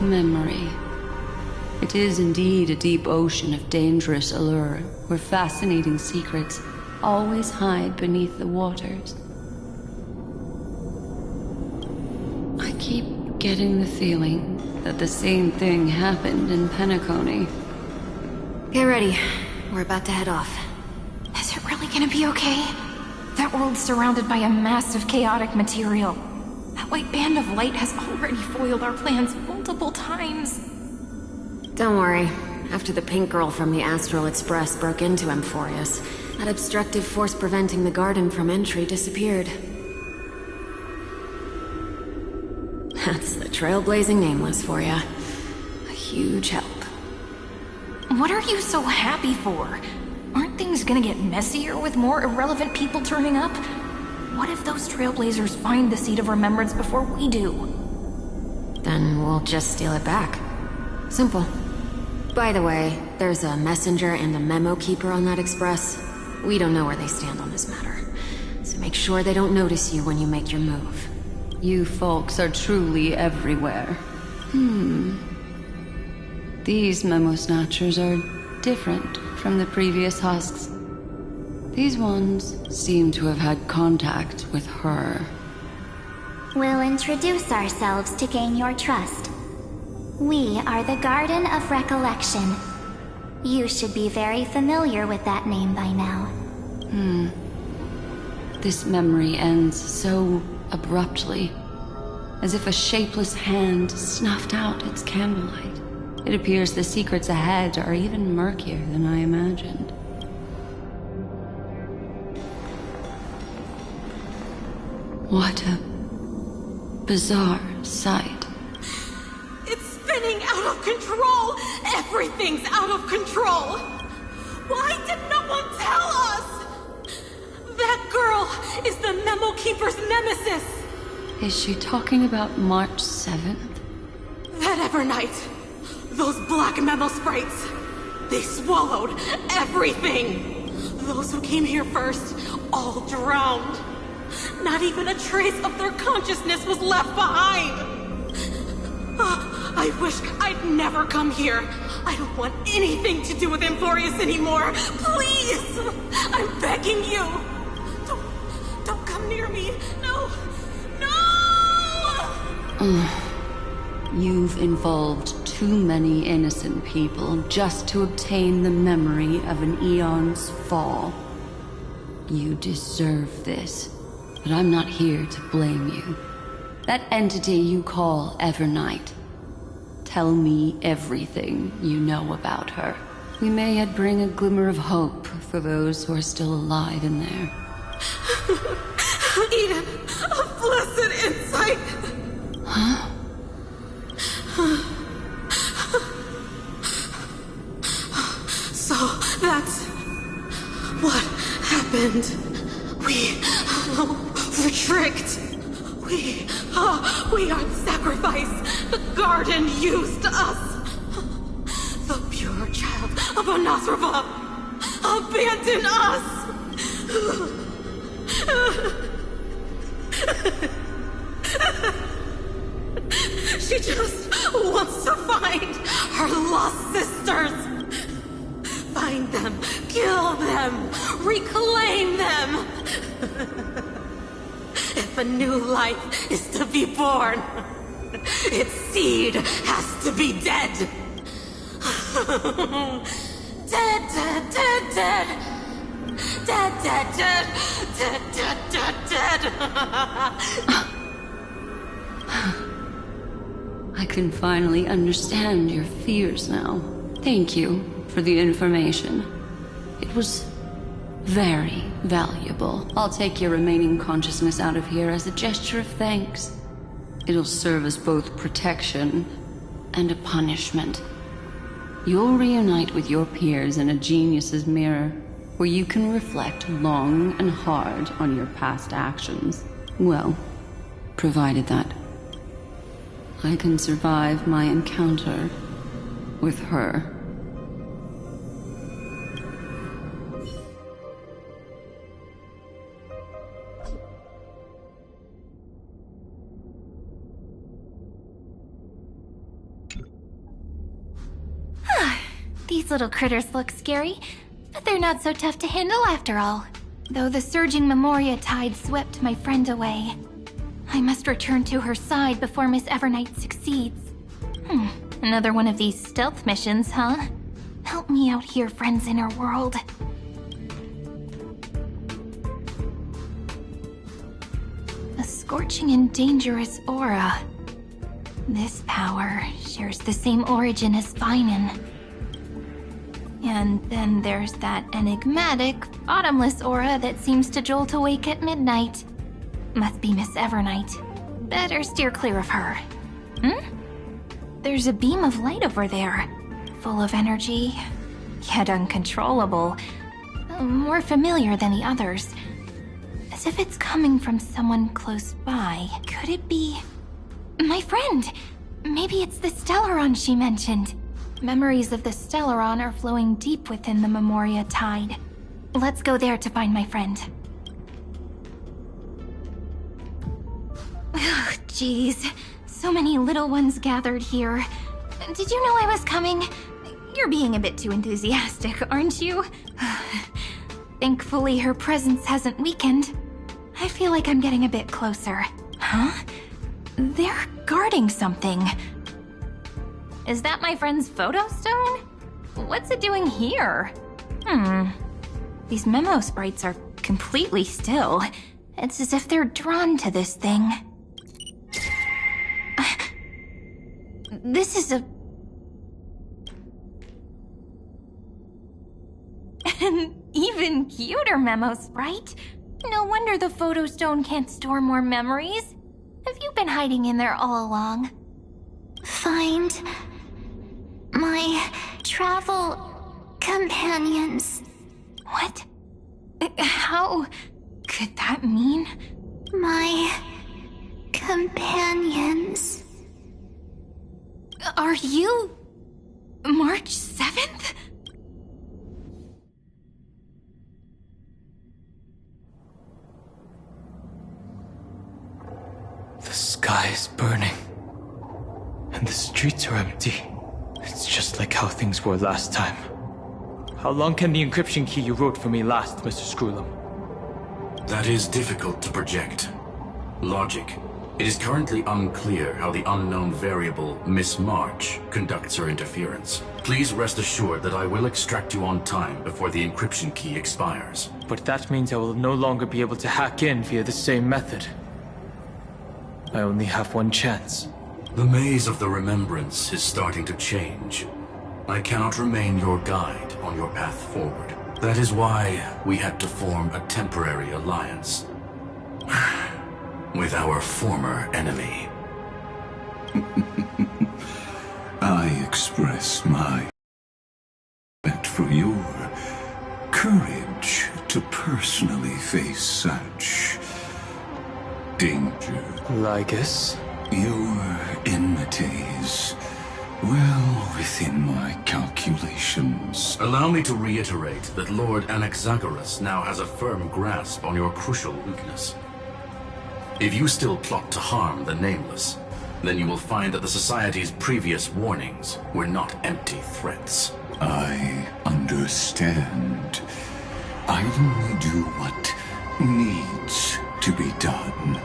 Memory. It is indeed a deep ocean of dangerous allure, where fascinating secrets always hide beneath the waters. I keep getting the feeling that the same thing happened in Penacony. Get ready. We're about to head off. Is it really gonna be okay? That world's surrounded by a mass of chaotic material. That white band of light has already foiled our plans multiple times. Don't worry. After the pink girl from the Astral Express broke into Amphorius, that obstructive force preventing the garden from entry disappeared. That's the trailblazing Nameless for ya. A huge help. What are you so happy for? Aren't things gonna get messier with more irrelevant people turning up? What if those trailblazers find the Seed of Remembrance before we do? Then we'll just steal it back. Simple. By the way, there's a messenger and a memo keeper on that express. We don't know where they stand on this matter. So make sure they don't notice you when you make your move. You folks are truly everywhere. These memo snatchers are different from the previous husks. These ones seem to have had contact with her. We'll introduce ourselves to gain your trust. We are the Garden of Recollection. You should be very familiar with that name by now. This memory ends so abruptly, as if a shapeless hand snuffed out its candlelight. It appears the secrets ahead are even murkier than I imagined. What a bizarre sight. It's spinning out of control! Everything's out of control! Why did no one tell us? That girl is the Memo Keeper's nemesis! Is she talking about March 7th? That Evernight, those black memo sprites, they swallowed everything! Those who came here first, all drowned. Not even a trace of their consciousness was left behind! I wish I'd never come here. I don't want anything to do with Amphorius anymore. Please! I'm begging you! Don't come near me! No! No! You've involved too many innocent people just to obtain the memory of an eon's fall. You deserve this, but I'm not here to blame you. That entity you call Evernight. Tell me everything you know about her. We may yet bring a glimmer of hope for those who are still alive in there. Eden, a blessed insight! Huh? So that's what happened. We were tricked. We are the sacrifice. The garden used us. The pure child of Anasrava abandoned us. She just wants to find her lost sisters. Find them, kill them, reclaim them. If a new life is to be born, its seed has to be dead. Dead, dead, dead, dead. Dead, dead, dead, dead, dead, dead, dead. I can finally understand your fears now. Thank you for the information. It was very valuable. I'll take your remaining consciousness out of here as a gesture of thanks. It'll serve as both protection and a punishment. You'll reunite with your peers in a genius's mirror, where you can reflect long and hard on your past actions. Well, provided that I can survive my encounter with her. These little critters look scary, but they're not so tough to handle after all. Though the surging Memoria tide swept my friend away. I must return to her side before Miss Evernight succeeds. Another one of these stealth missions, huh? Help me out here, friends inner world. A scorching and dangerous aura. This power shares the same origin as Finan. And then there's that enigmatic, bottomless aura that seems to jolt awake at midnight. Must be Miss Evernight. Better steer clear of her. There's a beam of light over there. Full of energy, yet uncontrollable. More familiar than the others. As if it's coming from someone close by. Could it be... my friend? Maybe it's the Stellaron she mentioned. Memories of the Stellaron are flowing deep within the Memoria tide. Let's go there to find my friend. Ugh, jeez. So many little ones gathered here. Did you know I was coming? You're being a bit too enthusiastic, aren't you? Thankfully, her presence hasn't weakened. I feel like I'm getting a bit closer. Huh? They're guarding something. Is that my friend's photo stone? What's it doing here? These memo sprites are completely still. It's as if they're drawn to this thing. This is an even cuter memo sprite. No wonder the photo stone can't store more memories. Have you been hiding in there all along? Find my travel companions. What? How could that mean? My companions. Are you March 7th? The sky is burning. And the streets are empty. It's just like how things were last time. How long can the encryption key you wrote for me last, Mr. Screwlum? That is difficult to project. Logic. It is currently unclear how the unknown variable, Miss March, conducts her interference. Please rest assured that I will extract you on time before the encryption key expires. But that means I will no longer be able to hack in via the same method. I only have one chance. The maze of the Remembrance is starting to change. I cannot remain your guide on your path forward. That is why we had to form a temporary alliance with our former enemy. I express my respect for your courage to personally face such danger. Lygus? Your enmities, well within my calculations. Allow me to reiterate that Lord Anaxagoras now has a firm grasp on your crucial weakness. If you still plot to harm the Nameless, then you will find that the Society's previous warnings were not empty threats. I understand. I only do what needs to be done.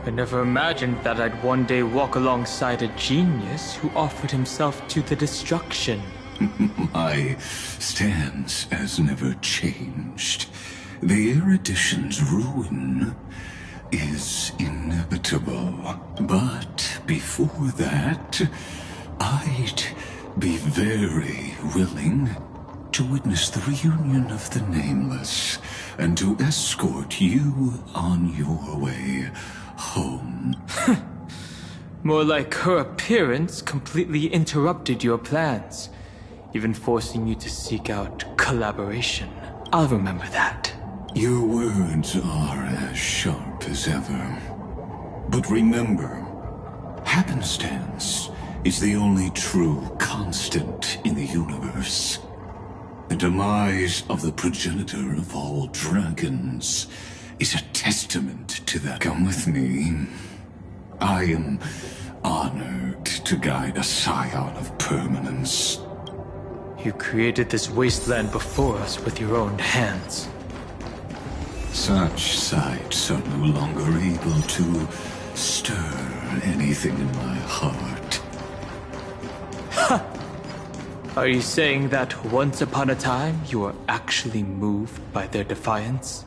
I never imagined that I'd one day walk alongside a genius who offered himself to the destruction. My stance has never changed. The erudition's ruin is inevitable. But before that, I'd be very willing to witness the reunion of the Nameless and to escort you on your way home. More like her appearance completely interrupted your plans, even forcing you to seek out collaboration. I'll remember that. Your words are as sharp as ever. But remember, happenstance is the only true constant in the universe. The demise of the progenitor of all dragons is a testament to that. Come with me. I am honored to guide a scion of permanence. You created this wasteland before us with your own hands. Such sights are no longer able to stir anything in my heart. Are you saying that once upon a time you were actually moved by their defiance?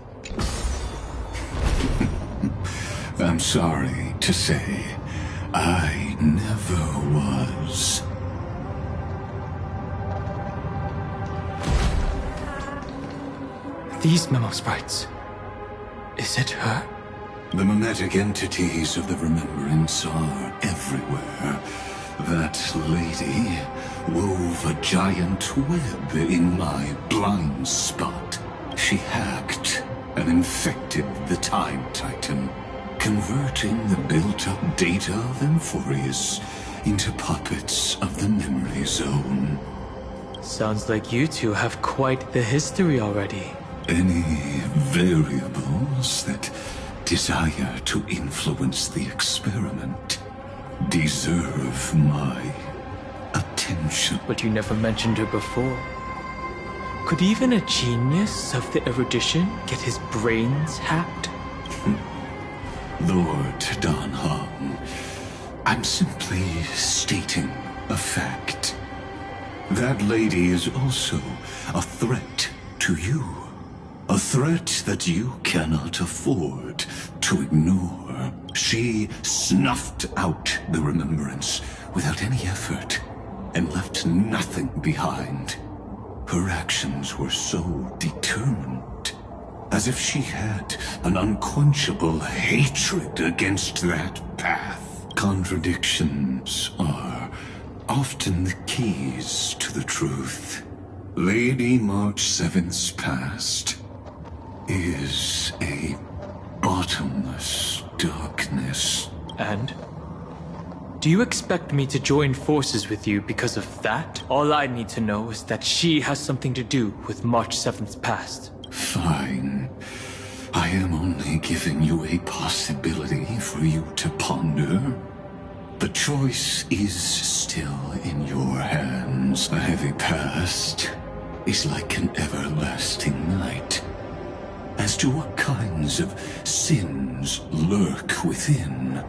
I'm sorry to say, I never was. These memo sprites. Is it her? The mimetic entities of the Remembrance are everywhere. That lady wove a giant web in my blind spot. She hacked and infected the Time Titan, converting the built-up data of Amphorius into puppets of the Memory Zone. Sounds like you two have quite the history already. Any variables that desire to influence the experiment deserve my attention. But you never mentioned her before. Could even a genius of the erudition get his brains hacked? Lord Dan Heng, I'm simply stating a fact. That lady is also a threat to you. A threat that you cannot afford to ignore. She snuffed out the Remembrance without any effort and left nothing behind. Her actions were so determined, as if she had an unquenchable hatred against that path. Contradictions are often the keys to the truth. Lady March 7th's past is a bottomless darkness. And? Do you expect me to join forces with you because of that? All I need to know is that she has something to do with March 7th's past. Fine. I am only giving you a possibility for you to ponder. The choice is still in your hands. A heavy past is like an everlasting night. As to what kinds of sins lurk within,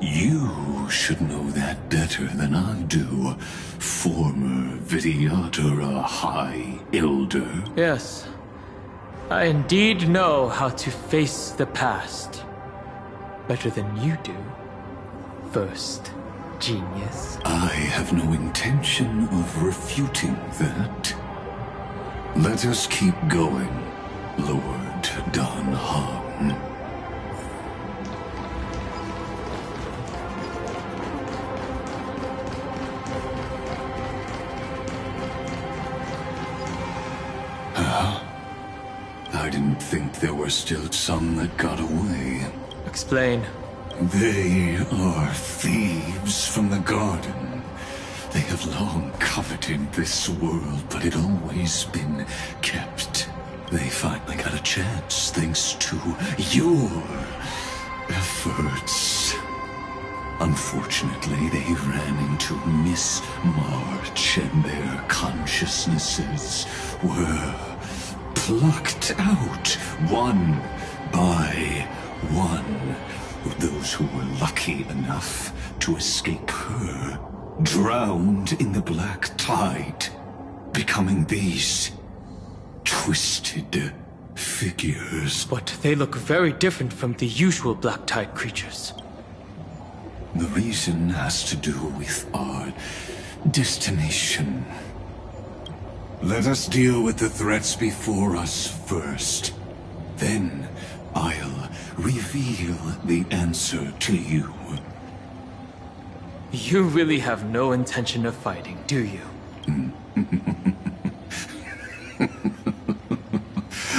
you should know that better than I do, former Vidyadhara High Elder. Yes. I indeed know how to face the past. Better than you do. First, genius. I have no intention of refuting that. Let us keep going, Lord Dan Heng. I didn't think there were still some that got away. Explain. They are thieves from the garden. They have long coveted this world, but it always been kept. They finally got a chance thanks to your efforts. Unfortunately, they ran into Miss March, and their consciousnesses were plucked out one by one. Those who were lucky enough to escape her drowned in the black tide, becoming these twisted figures. But they look very different from the usual Black Tide creatures. The reason has to do with our destination. Let us deal with the threats before us first. Then I'll reveal the answer to you. You really have no intention of fighting, do you?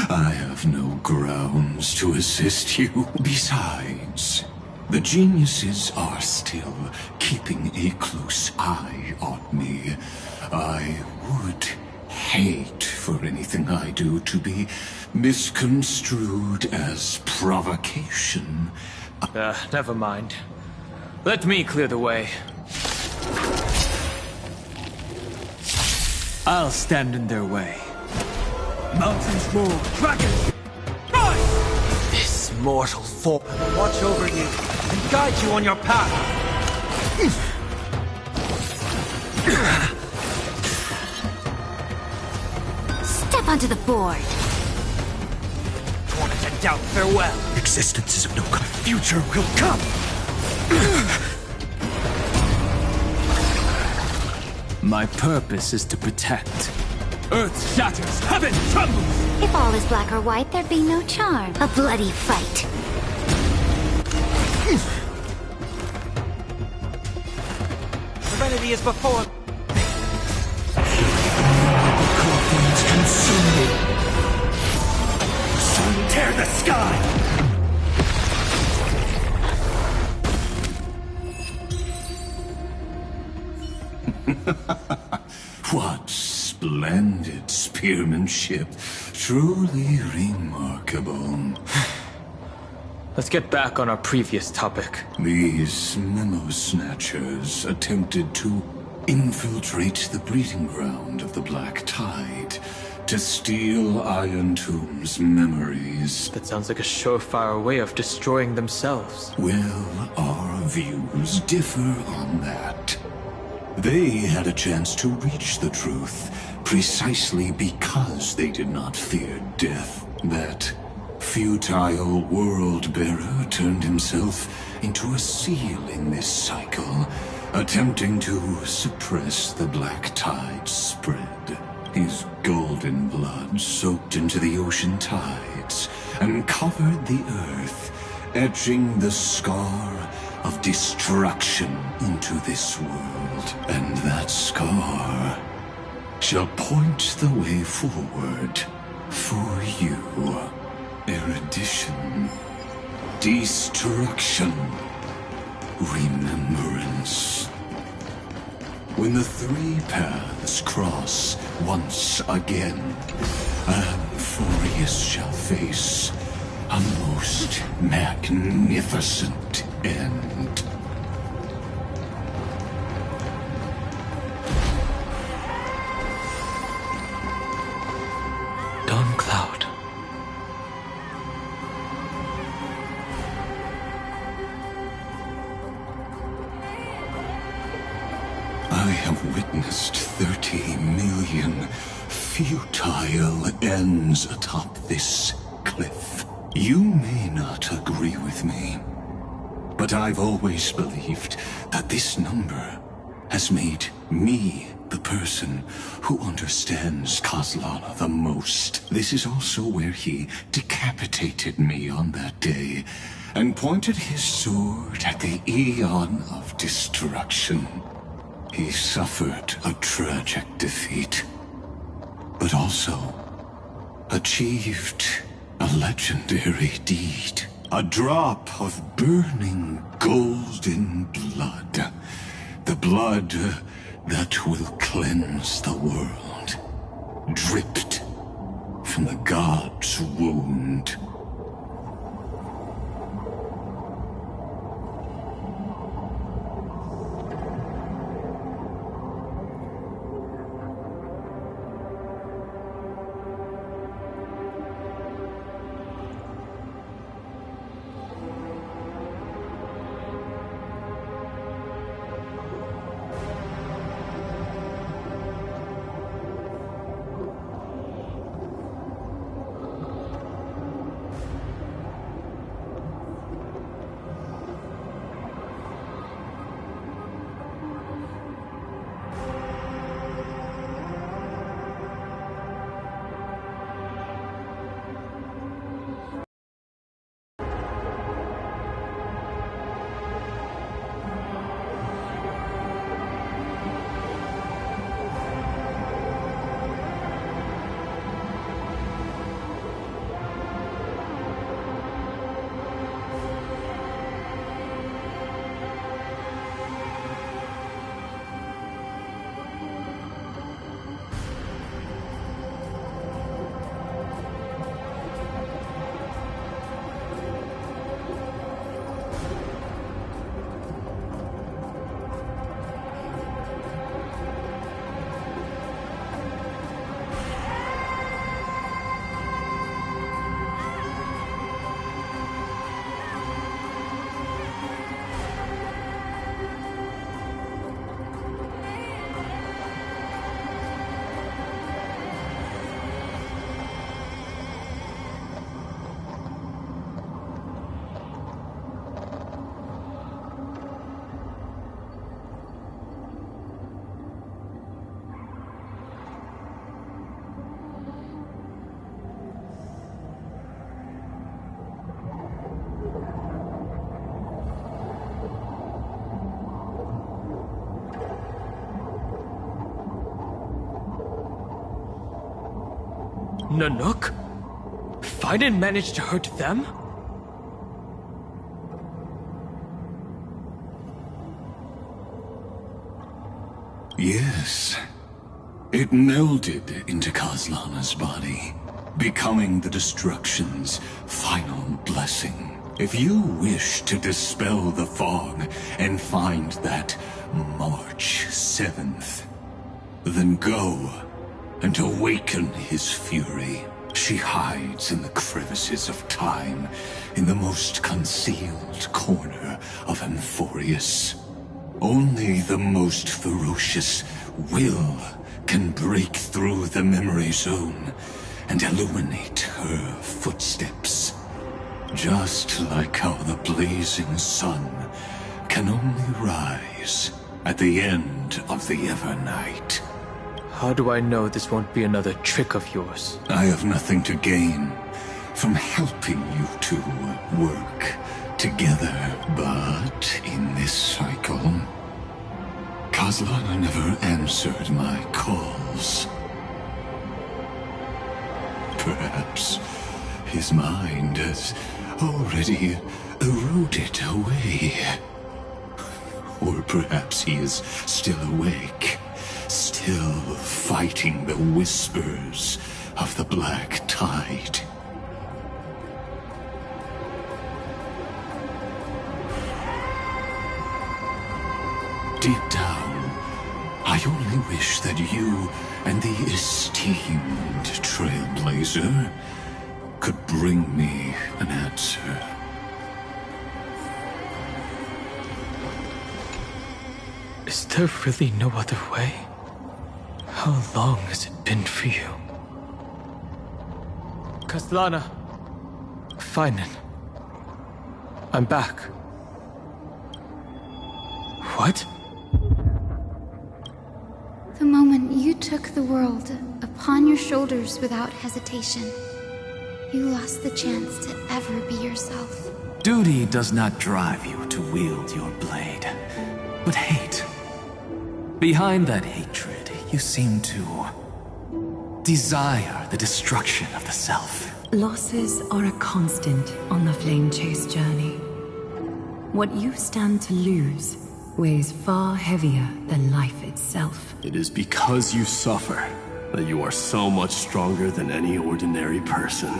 I have no grounds to assist you. Besides, the geniuses are still keeping a close eye on me. I would hate for anything I do to be misconstrued as provocation. Never mind. Let me clear the way. I'll stand in their way. Mountains roar, dragons rise! This mortal form will watch over you and guide you on your path. Step onto the board. Torment and doubt, farewell. Existence is of no good. Future will come. My purpose is to protect. Earth shatters, heaven trembles! If all is black or white, there'd be no charm. A bloody fight. Serenity is before. Scorpions consume me. Sun tear the sky! What splendid spearmanship. Truly remarkable. Let's get back on our previous topic. These memo snatchers attempted to infiltrate the breeding ground of the Black Tide to steal Iron Tomb's memories. That sounds like a surefire way of destroying themselves. Well, our views differ on that. They had a chance to reach the truth precisely because they did not fear death. That futile world-bearer turned himself into a seal in this cycle, attempting to suppress the Black Tide's spread. His golden blood soaked into the ocean tides and covered the earth, etching the scar of destruction into this world. And that scar shall point the way forward for you. Erudition, destruction, remembrance. When the three paths cross once again, Amphorius shall face a most magnificent end. Dawncloud. I have witnessed 30 million futile ends atop this cliff. You may not agree with me, but I've always believed that this number has made me the person who understands Kozlana the most. This is also where he decapitated me on that day and pointed his sword at the Aeon of Destruction. He suffered a tragic defeat, but also achieved a legendary deed. A drop of burning golden blood. The blood that will cleanse the world. Dripped from the god's wound. Nanook? Fiden managed to hurt them? Yes. It melded into Kaslana's body, becoming the Destruction's final blessing. If you wish to dispel the fog and find that March 7th, then go and awaken his fury. She hides in the crevices of time, in the most concealed corner of Amphorius. Only the most ferocious will can break through the memory zone and illuminate her footsteps. Just like how the blazing sun can only rise at the end of the Evernight. How do I know this won't be another trick of yours? I have nothing to gain from helping you two work together, but in this cycle, Kaslana never answered my calls. Perhaps his mind has already eroded away. Or perhaps he is still awake, still fighting the whispers of the Black Tide. Deep down, I only wish that you and the esteemed Trailblazer could bring me an answer. Is there really no other way? How long has it been for you? Kaslana. Finen. I'm back. What? The moment you took the world upon your shoulders without hesitation, you lost the chance to ever be yourself. Duty does not drive you to wield your blade, but hate. Behind that hatred, you seem to desire the destruction of the self. Losses are a constant on the Flame Chase journey. What you stand to lose weighs far heavier than life itself. It is because you suffer that you are so much stronger than any ordinary person.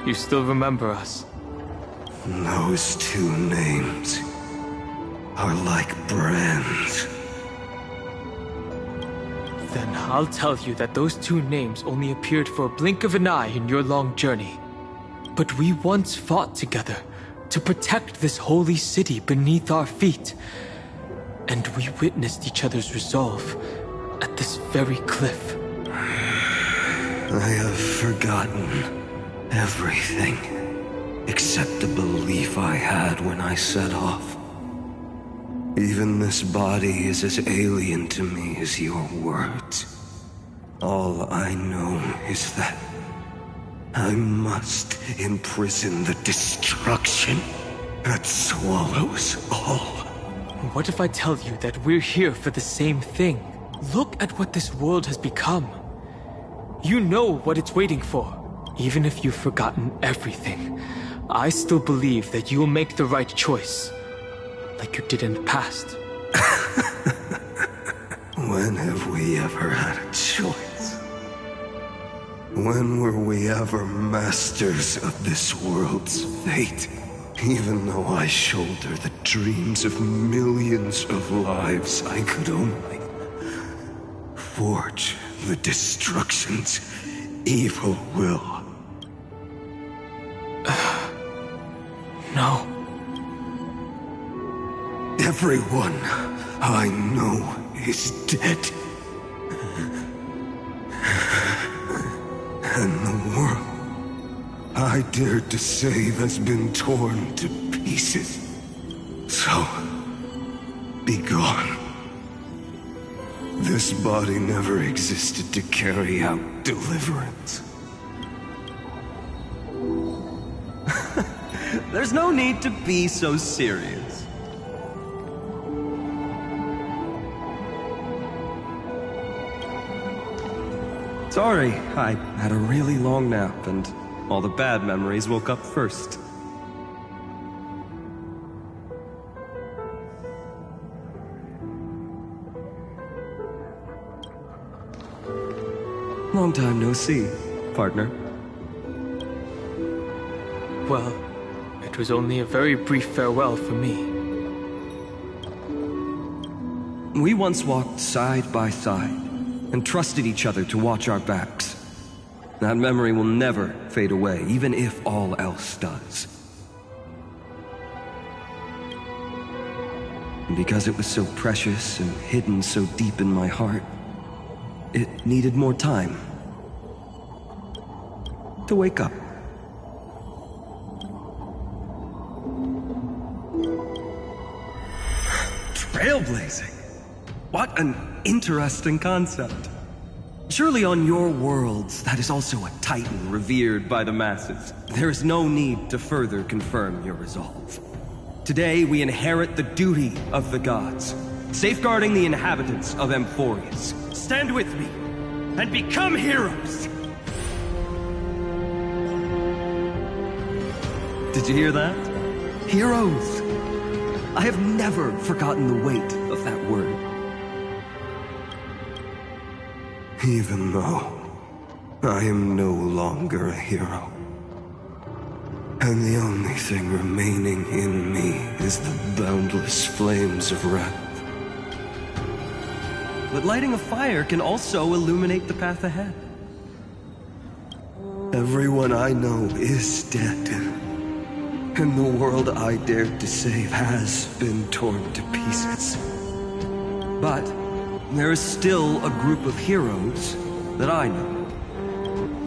You still remember us? Those two names are like brands. Then I'll tell you that those two names only appeared for a blink of an eye in your long journey. But we once fought together to protect this holy city beneath our feet. And we witnessed each other's resolve at this very cliff. I have forgotten everything except the belief I had when I set off. Even this body is as alien to me as your words. All I know is that I must imprison the destruction that swallows all. What if I tell you that we're here for the same thing? Look at what this world has become. You know what it's waiting for. Even if you've forgotten everything, I still believe that you'll make the right choice. Like you did in the past. When have we ever had a choice? When were we ever masters of this world's fate? Even though I shoulder the dreams of millions of lives, I could only forge the destruction's evil will. No. Everyone I know is dead. And the world I dared to save has been torn to pieces. So, be gone. This body never existed to carry out deliverance. There's no need to be so serious. Sorry, I had a really long nap, and all the bad memories woke up first. Long time no see, partner. Well, it was only a very brief farewell for me. We once walked side by side and trusted each other to watch our backs. That memory will never fade away, even if all else does. And because it was so precious and hidden so deep in my heart, it needed more time to wake up. Trailblazing? What an interesting concept. Surely on your worlds, that is also a titan revered by the masses. There is no need to further confirm your resolve. Today, we inherit the duty of the gods, safeguarding the inhabitants of Amphorius. Stand with me, and become heroes! Did you hear that? Heroes! I have never forgotten the weight of that word. Even though I am no longer a hero, and the only thing remaining in me is the boundless flames of wrath. But lighting a fire can also illuminate the path ahead. Everyone I know is dead, and the world I dared to save has been torn to pieces. But there is still a group of heroes that I know,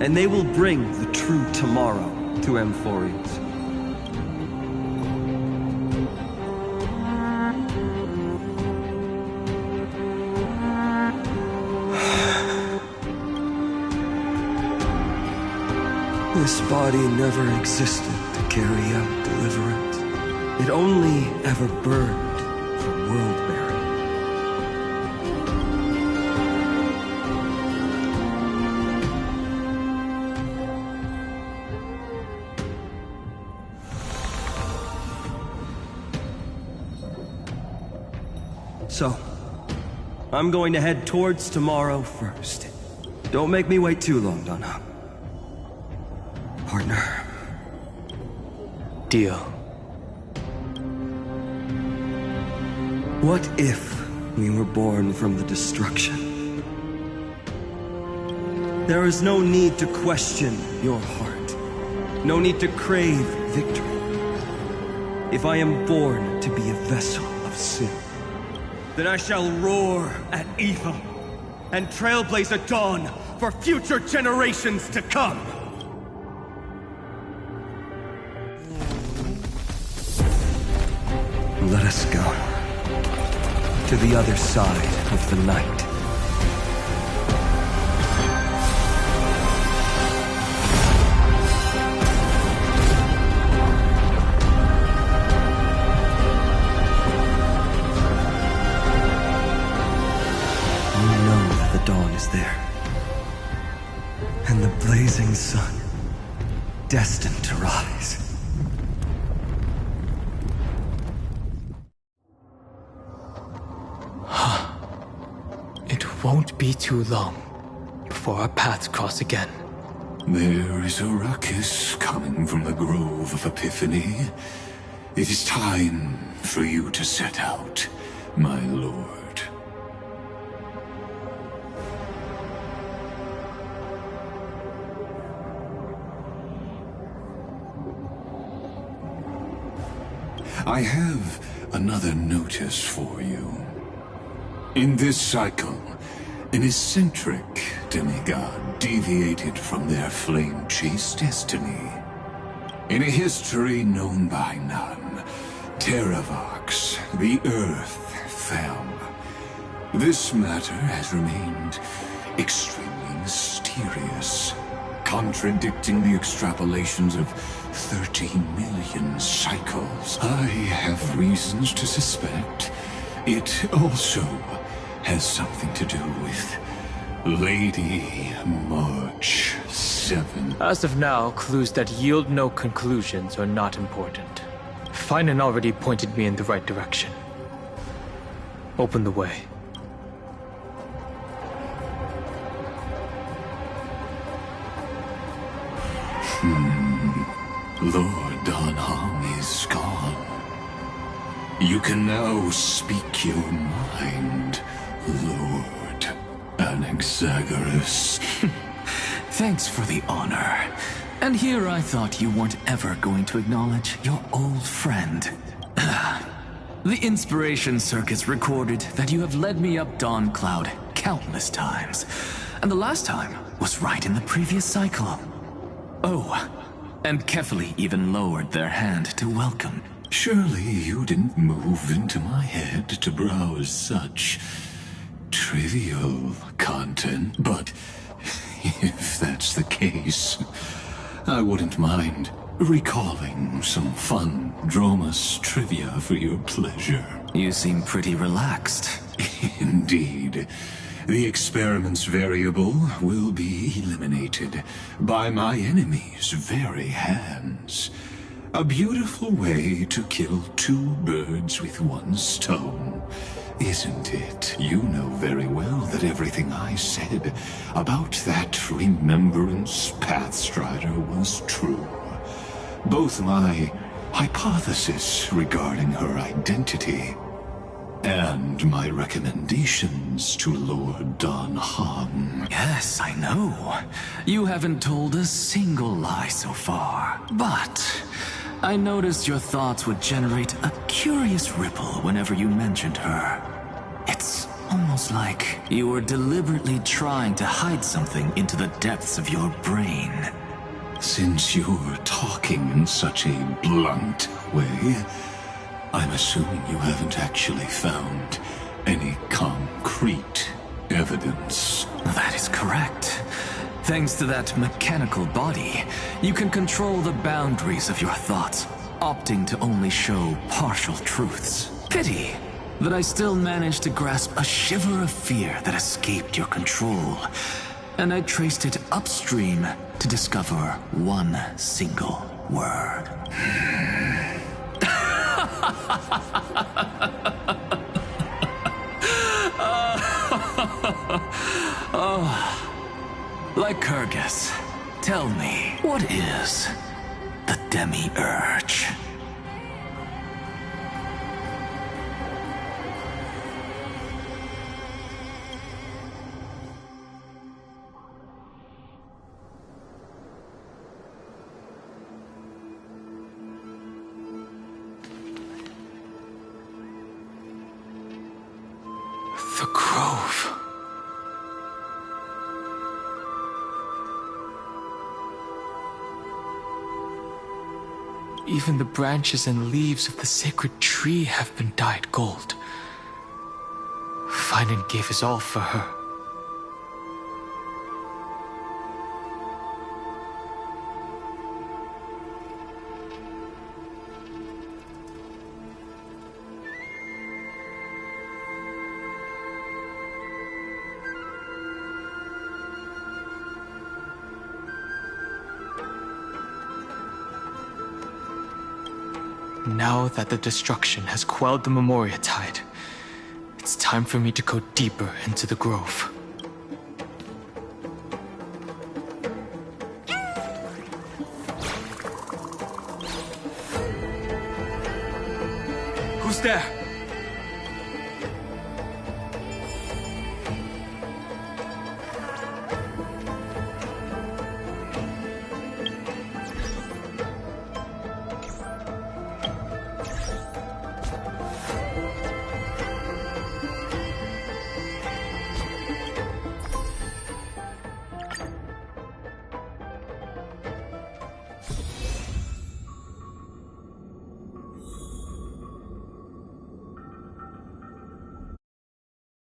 and they will bring the true tomorrow to Amphorius. This body never existed to carry out deliverance. It only ever burned for world-bearing. So, I'm going to head towards tomorrow first. Don't make me wait too long, Donna. Partner. Deal. What if we were born from the destruction? There is no need to question your heart. No need to crave victory. If I am born to be a vessel of sin, then I shall roar at evil and trailblaze a dawn for future generations to come. Let us go to the other side of the night. Dawn is there, and the blazing sun, destined to rise. It won't be too long before our paths cross again. There is a ruckus coming from the Grove of Epiphany. It is time for you to set out, my lord. I have another notice for you. In this cycle, an eccentric demigod deviated from their flame-chased destiny In a history known by none, Terravox, the Earth, fell. This matter has remained extremely mysterious, contradicting the extrapolations of 13 million cycles. I have reasons to suspect it also has something to do with Lady March 7. As of now, clues that yield no conclusions are not important. Finan already pointed me in the right direction. Open the way. Lord Dan Heng is gone. You can now speak your mind, Lord Anaxagoras. Thanks for the honor. And here I thought you weren't ever going to acknowledge your old friend. The Inspiration Circuits recorded that you have led me up Dawn Cloud countless times. And the last time was right in the previous cycle. Oh, and Kefali even lowered their hand to welcome. Surely you didn't move into my head to browse such trivial content, but if that's the case, I wouldn't mind recalling some fun Dromus trivia for your pleasure. You seem pretty relaxed. Indeed. The experiment's variable will be eliminated by my enemy's very hands. A beautiful way to kill two birds with one stone, isn't it? You know very well that everything I said about that Remembrance Pathstrider was true. Both my hypothesis regarding her identity and my recommendations to Lord Dan Heng. Yes, I know. You haven't told a single lie so far. But I noticed your thoughts would generate a curious ripple whenever you mentioned her. It's almost like you were deliberately trying to hide something into the depths of your brain. Since you're talking in such a blunt way, I'm assuming you haven't actually found any concrete evidence. That is correct. Thanks to that mechanical body, you can control the boundaries of your thoughts, opting to only show partial truths. Pity that I still managed to grasp a shiver of fear that escaped your control, and I traced it upstream to discover one single word. Lycurgus, tell me, what is the Demi-Urge? The Grove. Even the branches and leaves of the sacred tree have been dyed gold. Finan gave his all for her. Now that the destruction has quelled the Memoria Tide, it's time for me to go deeper into the Grove. Who's there?